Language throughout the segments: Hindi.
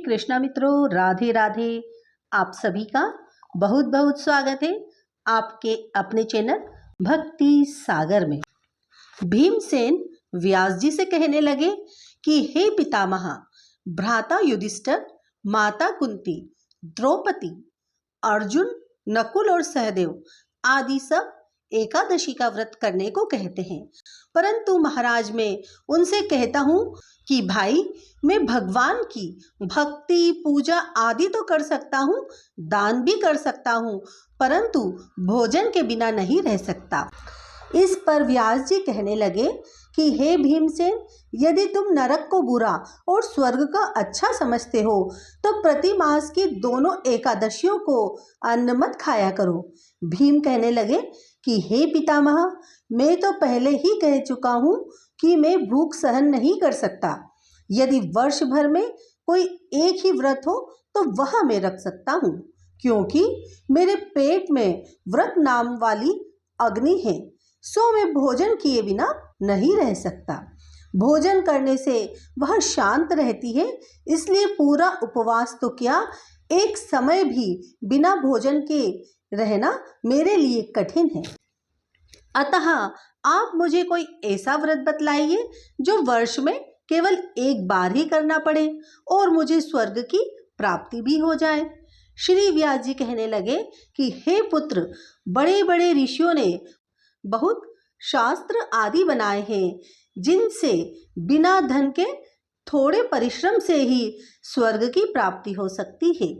कृष्णा मित्रों, राधे राधे। आप सभी का बहुत बहुत स्वागत है आपके अपने चैनल भक्ति सागर में। भीमसेन व्यास जी से कहने लगे कि हे पितामह, भ्राता युधिष्ठिर, माता कुंती, द्रौपदी, अर्जुन, नकुल और सहदेव आदि सब एकादशी का व्रत करने को कहते हैं, परंतु महाराज मैं उनसे कहता हूँ कि भाई, मैं भगवान की भक्ति पूजा आदि तो कर सकता हूँ, दान भी कर सकता हूँ, परंतु भोजन के बिना नहीं रह सकता। इस पर व्यास जी कहने लगे कि हे भीमसेन, यदि तुम नरक को बुरा और स्वर्ग का अच्छा समझते हो तो प्रति मास की दोनों एकादशियों को अन्न मत खाया करो। भीम कहने लगे कि हे पितामह, मैं तो पहले ही कह चुका हूँ कि मैं भूख सहन नहीं कर सकता। यदि वर्ष भर में कोई एक ही व्रत हो तो वह मैं रख सकता हूँ, क्योंकि मेरे पेट में व्रत नाम वाली अग्नि है, सो मैं भोजन किए बिना नहीं रह सकता। भोजन करने से वह शांत रहती है, इसलिए पूरा उपवास तो क्या, एक समय भी बिना भोजन के रहना मेरे लिए कठिन है। अतः आप मुझे कोई ऐसा व्रत बतलाइए जो वर्ष में केवल एक बार ही करना पड़े और मुझे स्वर्ग की प्राप्ति भी हो जाए। श्री व्यास जी कहने लगे कि हे पुत्र, बड़े बड़े ऋषियों ने बहुत शास्त्र आदि बनाए हैं, जिनसे बिना धन के थोड़े परिश्रम से ही स्वर्ग की प्राप्ति हो सकती है।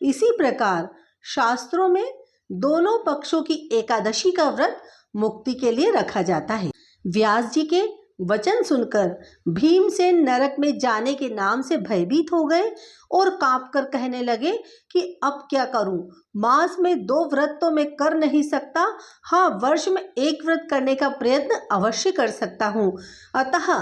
इसी प्रकार शास्त्रों में दोनों पक्षों की एकादशी का व्रत मुक्ति के लिए रखा जाता है। व्यास जी के वचन सुनकर भीमसेन नरक में जाने के नाम से भयभीत हो गए और कांपकर कहने लगे कि अब क्या करूं, मास में 2 व्रत तो मैं कर नहीं सकता, हाँ वर्ष में एक व्रत करने का प्रयत्न अवश्य कर सकता हूँ। अतः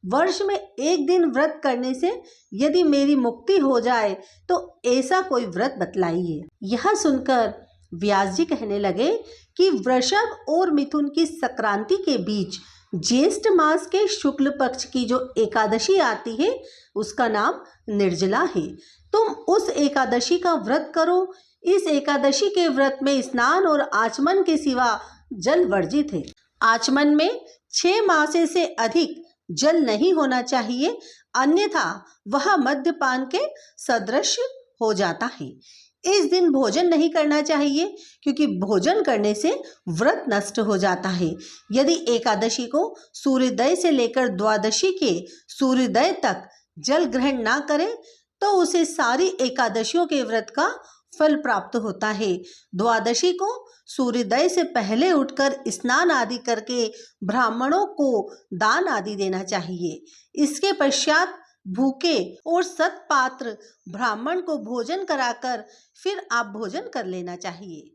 वर्ष में एक दिन व्रत करने से यदि मेरी मुक्ति हो जाए तो ऐसा कोई व्रत बतलाइए। यह सुनकर व्यास जी कहने लगे कि वृषभ और मिथुन की संक्रांति के बीच ज्येष्ठ मास के शुक्ल पक्ष की जो एकादशी आती है उसका नाम निर्जला है। तुम उस एकादशी का व्रत करो। इस एकादशी के व्रत में स्नान और आचमन के सिवा जल वर्जित है। आचमन में 6 मासे से अधिक जल नहीं होना चाहिए, अन्यथा वह मद्यपान के सदृश हो जाता है। इस दिन भोजन नहीं करना चाहिए, क्योंकि भोजन करने से व्रत नष्ट हो जाता है। यदि एकादशी को सूर्योदय से लेकर द्वादशी के सूर्योदय तक जल ग्रहण ना करे तो उसे सारी एकादशियों के व्रत का फल प्राप्त होता है। द्वादशी को सूर्योदय से पहले उठकर स्नान आदि करके ब्राह्मणों को दान आदि देना चाहिए। इसके पश्चात भूखे और सत्पात्र ब्राह्मण को भोजन कराकर फिर आप भोजन कर लेना चाहिए।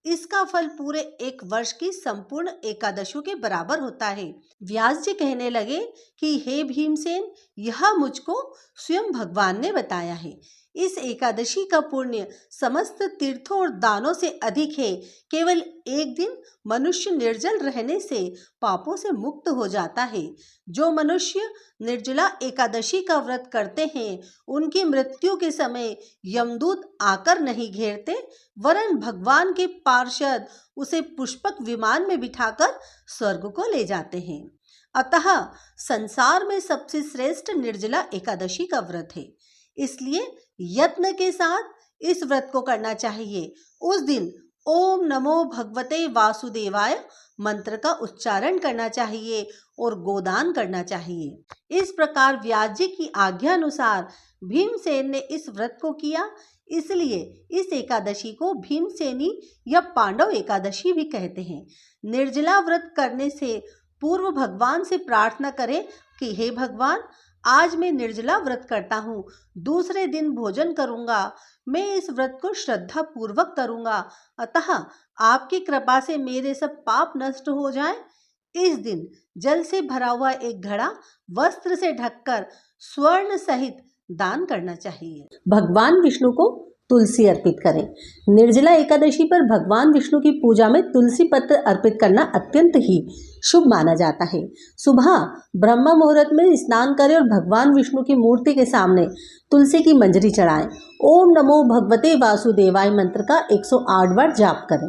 इसका फल पूरे 1 वर्ष की संपूर्ण एकादशियों के बराबर होता है। व्यास जी कहने लगे कि हे भीमसेन, यह मुझको स्वयं भगवान ने बताया है। इस एकादशी का पुण्य समस्त तीर्थों और दानों से अधिक है। केवल एक दिन मनुष्य निर्जल रहने से पापों से मुक्त हो जाता है। जो मनुष्य निर्जला एकादशी का व्रत करते हैं उनकी मृत्यु के समय यमदूत आकर नहीं घेरते, वरन भगवान के पार्षद उसे पुष्पक विमान में बिठाकर स्वर्ग को ले जाते हैं। अतः संसार में सबसे श्रेष्ठ निर्जला एकादशी का व्रत है, इसलिए यत्न के साथ इस व्रत को करना चाहिए। उस दिन ओम नमो भगवते वासुदेवाय मंत्र का उच्चारण करना चाहिए और गोदान करना चाहिए। इस प्रकार व्यास जी की आज्ञा अनुसार भीमसेन ने इस व्रत को किया, इसलिए इस एकादशी को भीमसेनी या पांडव एकादशी भी कहते हैं। निर्जला व्रत करने से पूर्व भगवान से प्रार्थना करें कि हे भगवान, आज मैं निर्जला व्रत करता हूँ, दूसरे दिन भोजन करूँगा, मैं इस व्रत को श्रद्धा पूर्वक करूँगा, अतः आपकी कृपा से मेरे सब पाप नष्ट हो जाएं। इस दिन जल से भरा हुआ एक घड़ा वस्त्र से ढककर स्वर्ण सहित दान करना चाहिए। भगवान विष्णु को तुलसी अर्पित करें। निर्जला एकादशी पर भगवान विष्णु की पूजा में तुलसी पत्र अर्पित करना अत्यंत ही शुभ माना जाता है। सुबह ब्रह्म मुहूर्त में स्नान करें और भगवान विष्णु की मूर्ति के सामने तुलसी की मंजरी चढ़ाएं। ओम नमो भगवते वासुदेवाय मंत्र का 108 बार जाप करें।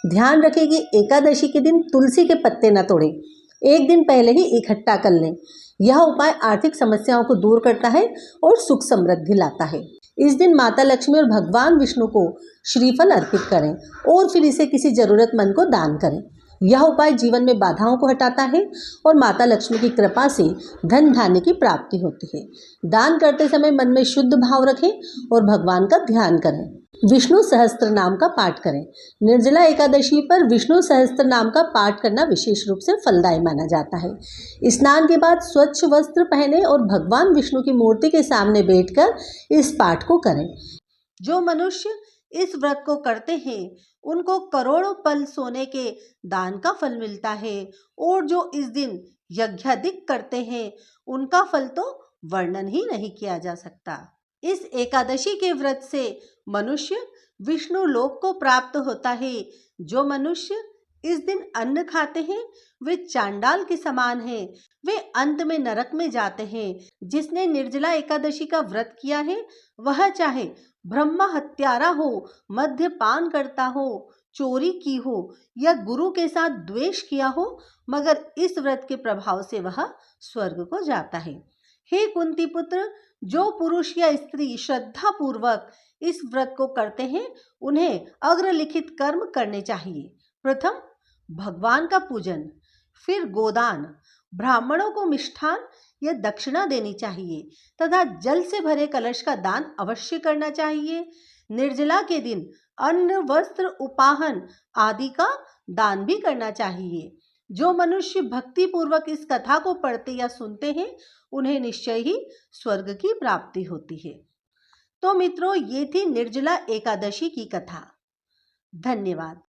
ध्यान रखें कि एकादशी के दिन तुलसी के पत्ते न तोड़ें, एक दिन पहले ही इकट्ठा कर लें। यह उपाय आर्थिक समस्याओं को दूर करता है और सुख समृद्धि लाता है। इस दिन माता लक्ष्मी और भगवान विष्णु को श्रीफल अर्पित करें और फिर इसे किसी जरूरतमंद को दान करें। यह उपाय जीवन में बाधाओं को हटाता है और माता लक्ष्मी की कृपा से धन धान्य की प्राप्ति होती है। दान करते समय मन में शुद्ध भाव रखें और भगवान का ध्यान करें। विष्णु सहस्त्र नाम का पाठ करें। निर्जला एकादशी पर विष्णु सहस्त्र नाम का पाठ करना विशेष रूप से फलदायी माना जाता है। स्नान के बाद स्वच्छ वस्त्र पहने और भगवान विष्णु की मूर्ति के सामने बैठकर इस पाठ को करें। जो मनुष्य इस व्रत को करते हैं उनको करोड़ों पल सोने के दान का फल मिलता है और जो इस दिन यज्ञाधिक करते हैं उनका फल तो वर्णन ही नहीं किया जा सकता। इस एकादशी के व्रत से मनुष्य विष्णु लोक को प्राप्त होता है। जो मनुष्य इस दिन अन्न खाते हैं वे चांडाल के समान हैं, वे अंत में नरक में जाते हैं। जिसने निर्जला एकादशी का व्रत किया है वह चाहे ब्रह्म हत्यारा हो, मद्यपान करता हो, चोरी की हो या गुरु के साथ द्वेष किया हो, मगर इस व्रत के प्रभाव से वह स्वर्ग को जाता है। हे कुंती पुत्र, जो पुरुष या स्त्री श्रद्धा पूर्वक इस व्रत को करते हैं उन्हें अग्रलिखित कर्म करने चाहिए। प्रथम भगवान का पूजन, फिर गोदान, ब्राह्मणों को मिष्ठान या दक्षिणा देनी चाहिए तथा जल से भरे कलश का दान अवश्य करना चाहिए। निर्जला के दिन अन्न, वस्त्र, उपाहन आदि का दान भी करना चाहिए। जो मनुष्य भक्ति पूर्वक इस कथा को पढ़ते या सुनते हैं उन्हें निश्चय ही स्वर्ग की प्राप्ति होती है। तो मित्रों, ये थी निर्जला एकादशी की कथा। धन्यवाद।